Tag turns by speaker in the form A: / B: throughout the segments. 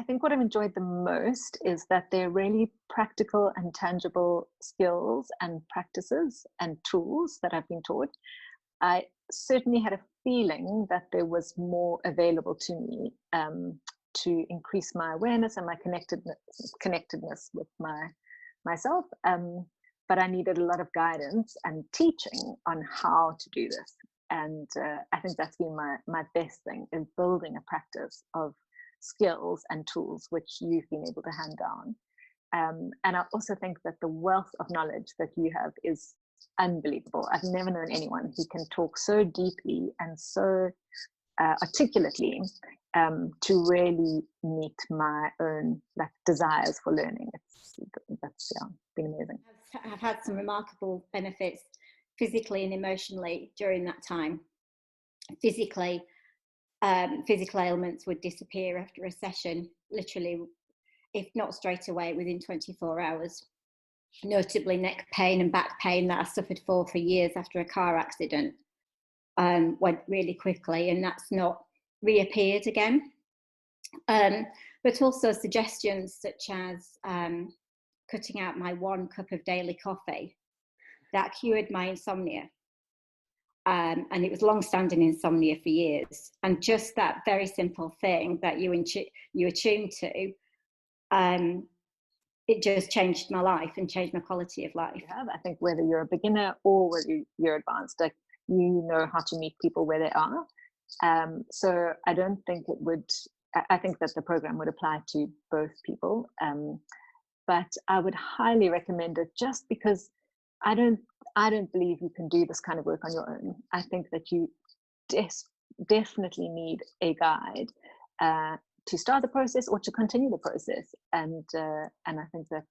A: think what I've enjoyed the most is that they're really practical and tangible skills and practices and tools that I've been taught. I certainly had a feeling that there was more available to me to increase my awareness and my connectedness with myself. But I needed a lot of guidance and teaching on how to do this. And I think that's been my best thing, is building a practice of skills and tools which you've been able to hand down. And I also think that the wealth of knowledge that you have is unbelievable. I've never known anyone who can talk so deeply and so articulately to really meet my own desires for learning. That's been amazing.
B: I've had some remarkable benefits physically and emotionally during that time. Physically, physical ailments would disappear after a session, literally, if not straight away, within 24 hours. Notably neck pain and back pain that I suffered for years after a car accident went really quickly, and that's not reappeared again. But also suggestions such as cutting out my 1 cup of daily coffee, that cured my insomnia. And it was long-standing insomnia for years. And just that very simple thing that you attune to, it just changed my life and changed my quality of life.
A: Yeah, I think whether you're a beginner or whether you're advanced, like, you know how to meet people where they are. So I don't think it would, I think that the program would apply to both people. But I would highly recommend it, just because I don't believe you can do this kind of work on your own. I think that you definitely need a guide to start the process or to continue the process. And I think that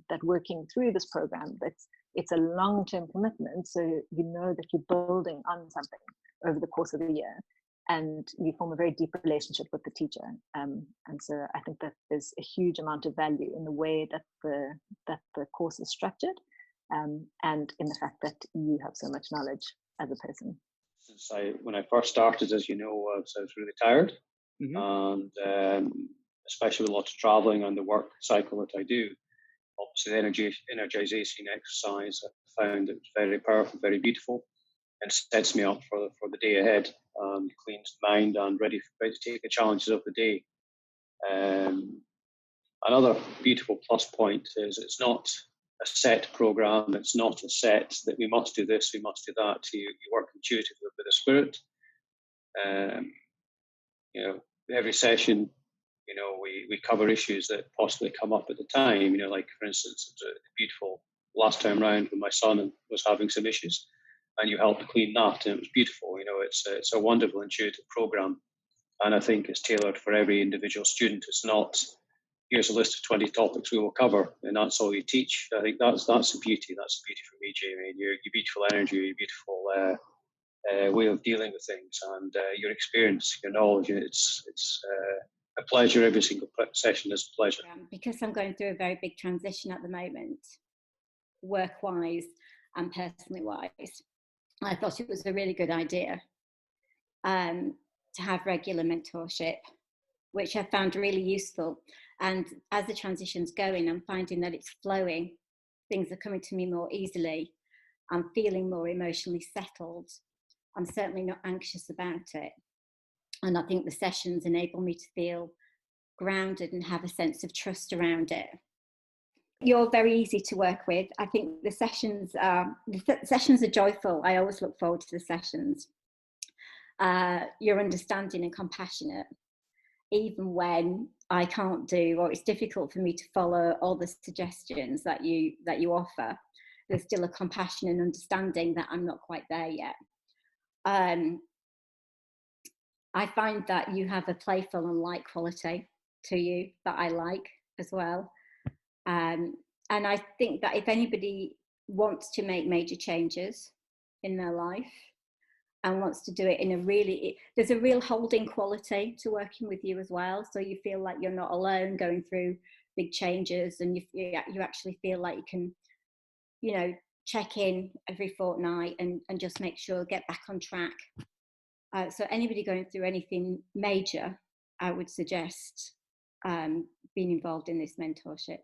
A: that working through this program, it's a long-term commitment. So you know that you're building on something over the course of the year, and you form a very deep relationship with the teacher. And so I think that there's a huge amount of value in the way that the course is structured, and in the fact that you have so much knowledge as a person.
C: When I first started, as you know, I was really tired. Mm-hmm. And especially with lots of traveling and the work cycle that I do, obviously the energization exercise, I found it very powerful, very beautiful, and sets me up for the day ahead, cleans the mind and ready to take the challenges of the day. Another beautiful plus point is it's not a set program. It's not a set that we must do this, we must do that. You work intuitively with the spirit. Every session, we cover issues that possibly come up at the time. Like, for instance, it was a beautiful last time round when my son was having some issues, and you helped clean that, and it was beautiful. It's a wonderful intuitive program, and I think it's tailored for every individual student. It's not, here's a list of 20 topics we will cover, and that's all you teach. I think that's the beauty. That's the beauty for me, Jamie. Your beautiful energy, your beautiful way of dealing with things, and your experience, your knowledge. It's a pleasure. Every single session is a pleasure.
B: Because I'm going through a very big transition at the moment, work-wise and personally-wise, I thought it was a really good idea to have regular mentorship, which I found really useful. And as the transition's going, I'm finding that it's flowing. Things are coming to me more easily. I'm feeling more emotionally settled. I'm certainly not anxious about it. And I think the sessions enable me to feel grounded and have a sense of trust around it. You're very easy to work with. I think the sessions are joyful. I always look forward to the sessions. You're understanding and compassionate, even when I can't do, or it's difficult for me to follow all the suggestions that you offer. There's still a compassion and understanding that I'm not quite there yet. I find that you have a playful and light quality to you that I like as well. And I think that if anybody wants to make major changes in their life and wants to do it in there's a real holding quality to working with you as well. So you feel like you're not alone going through big changes, and you actually feel like you can, check in every fortnight and just make sure, get back on track. So anybody going through anything major, I would suggest been involved in this mentorship.